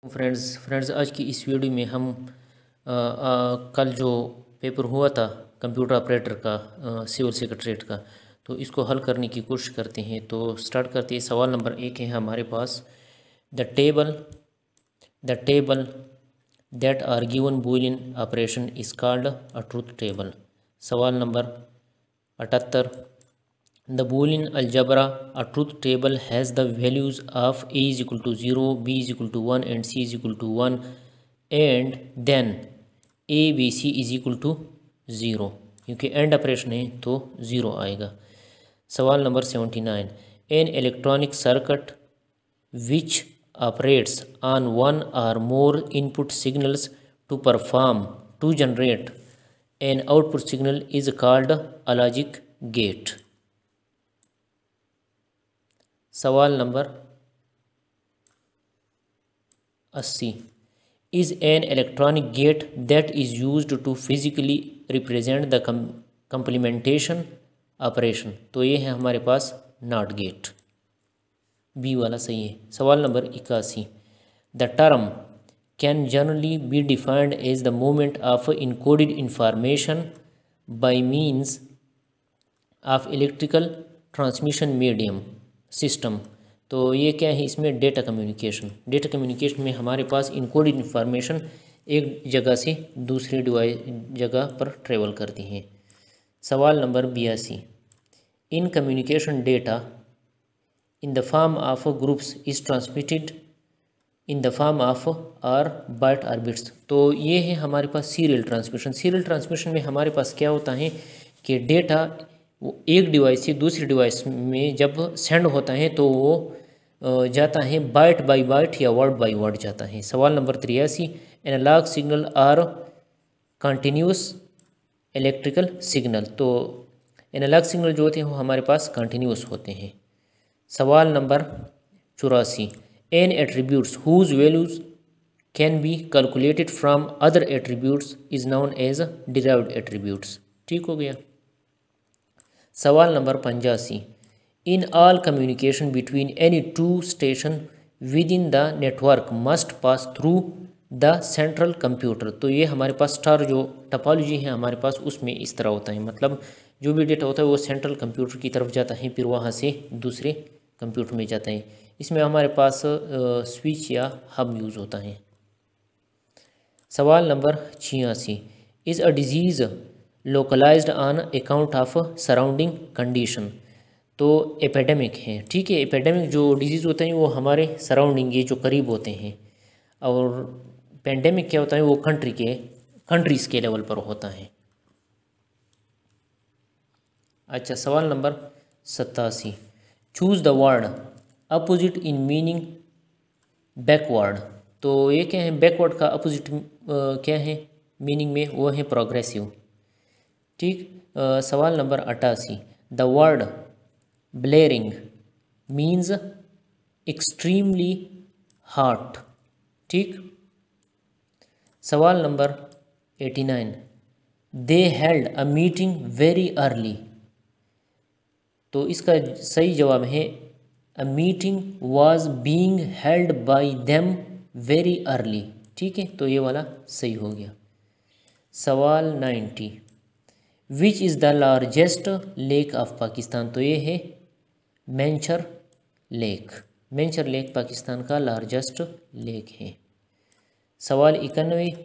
Friends आज की इस वीडियो में हम कल जो पेपर हुआ था कंप्यूटर ऑपरेटर का सिविल सेक्रेटरीट का, तो इसको हल करने की कोशिश करते हैं। तो स्टार्ट करते हैं। सवाल नंबर 1 है हमारे पास, the table that are given Boolean operation is called a truth table. सवाल number 78, the Boolean algebra, a truth table, has the values of a is equal to 0, b is equal to 1 and c is equal to 1, and then a b c is equal to 0, क्योंकि and operation है तो 0 आएगा। सवाल number 79, an electronic circuit which operates on one or more input signals to generate an output signal is called a logic gate. सवाल number 80, is an electronic gate that is used to physically represent the complementation operation. तो ये है हमारे पास not gate, B वाला सही है। सवाल number 81, the term can generally be defined as the moment of encoded information by means of electrical transmission medium system. तो ये क्या है, इसमें डेटा कम्युनिकेशन में हमारे पास इनकोडेड इंफॉर्मेशन एक जगह से दूसरी जगह पर ट्रेवल करती हैं। सवाल number 82, in communication data in the form of groups is transmitted in the form of or byte or bits. तो ये है हमारे पास सीरियल ट्रांसमिशन में हमारे पास क्या होता है कि डेटा वो एक डिवाइस से दूसरी डिवाइस में जब सेंड होता है तो वो जाता है बाइट बाय बाइट या वर्ड बाय वर्ड जाता है। सवाल number 83, analog signal are continuous electrical signal. तो एनालॉग सिग्नल जो होते हैं वो हमारे पास कंटिन्यूस होते हैं। सवाल number 84, an attributes whose values can be calculated from other attributes is known as derived attributes. ठीक हो गया। सवाल number 85, in all communication between any two station within the network must pass through the central computer. तो ये हमारे पास star जो topology है हमारे पास उसमें इस तरह होता है, मतलब जो भी डेटा होता है वो सेंट्रल कंप्यूटर की तरफ जाता है, फिर वहाँ से दूसरे कंप्यूटर में जाता है। इसमें हमारे पास स्विच या हब यूज़ होता है। सवाल number 86, is a disease localized on account of surrounding condition. तो एपिडेमिक है, ठीक है। एपिडेमिक जो डिजीज़ होते हैं वो हमारे सराउंडिंग ये जो करीब होते हैं, और पेंडेमिक क्या होता है वो कंट्रीज़ के लेवल पर होता है। अच्छा, सवाल number 87, choose the word opposite in meaning backward. तो ये क्या है, बैकवर्ड का अपोजिट क्या है मीनिंग में, वो है प्रोग्रेसिव। ठीक। सवाल number 88, the word blaring means extremely hot. ठीक। सवाल number 89, they held a meeting very early. तो इसका सही जवाब है a meeting was being held by them very early. ठीक है, तो ये वाला सही हो गया। सवाल 90, which is the largest lake of Pakistan. तो ये है मेंचर लेक पाकिस्तान का लार्जेस्ट लेक है। सवाल 91,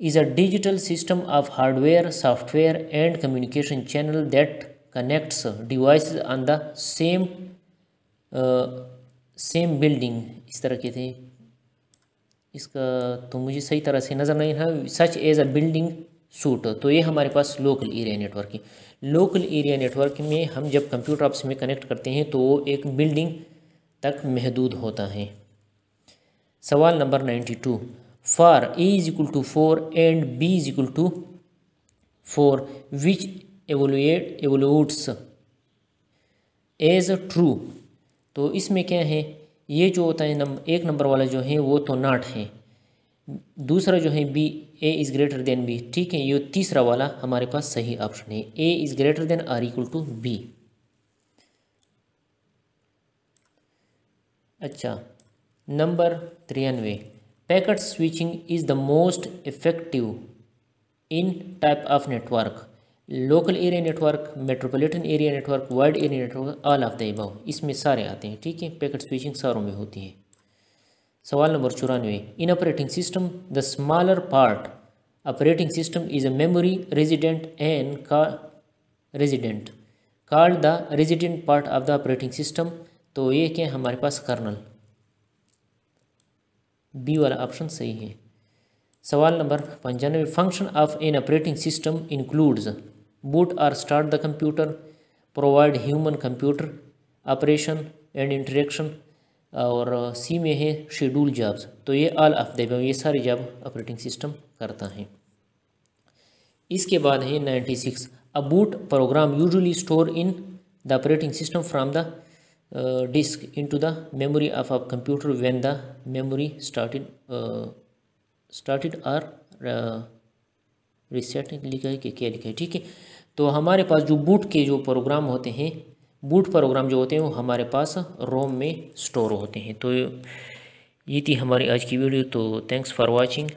is a digital system of hardware software and communication channel that connects devices on the same building. इस तरह के थे, इसका तो मुझे सही तरह से नज़र नहीं है। Such as a building suit. तो ये हमारे पास लोकल एरिया नेटवर्क है। लोकल एरिया नेटवर्क में हम जब कंप्यूटर आपस में कनेक्ट करते हैं तो वो एक बिल्डिंग तक महदूद होता है। सवाल number 92, for A is equal to 4 and B is equal to 4 which evaluates as true. तो इसमें क्या है, ये जो होता है एक नंबर वाला जो है वो तो नॉट है, दूसरा जो है B A is greater than B. ठीक है, ये तीसरा वाला हमारे पास सही ऑप्शन है, A is greater than or equal to B. अच्छा, number 93, packet switching is the most effective in type of network, local area network, metropolitan area network, wide area network, all of the above, इसमें सारे आते हैं। ठीक है, packet switching सारों में होती है। सवाल number 94, in operating system the smaller part operating system is a memory resident and resident called the resident part of the operating system. तो ये क्या हमारे पास कर्नल, बी वाला ऑप्शन सही है। सवाल number 95, function of an operating system includes boot और start the computer, provide human computer operation and interaction, और सी में है शेड्यूल जॉब्स। तो ये ऑल ऑफ द अबव, ये सारी जॉब ऑपरेटिंग सिस्टम करता है। इसके बाद है 96, a boot program usually store in the operating system from the disk into the memory of a computer when the memory started or reset लिखा है कि क्या लिखा है। ठीक है, तो हमारे पास जो बूट के जो प्रोग्राम होते हैं, बूट प्रोग्राम जो होते हैं वो हमारे पास रोम में स्टोर होते हैं। तो ये थी हमारी आज की वीडियो। तो थैंक्स फॉर वाचिंग।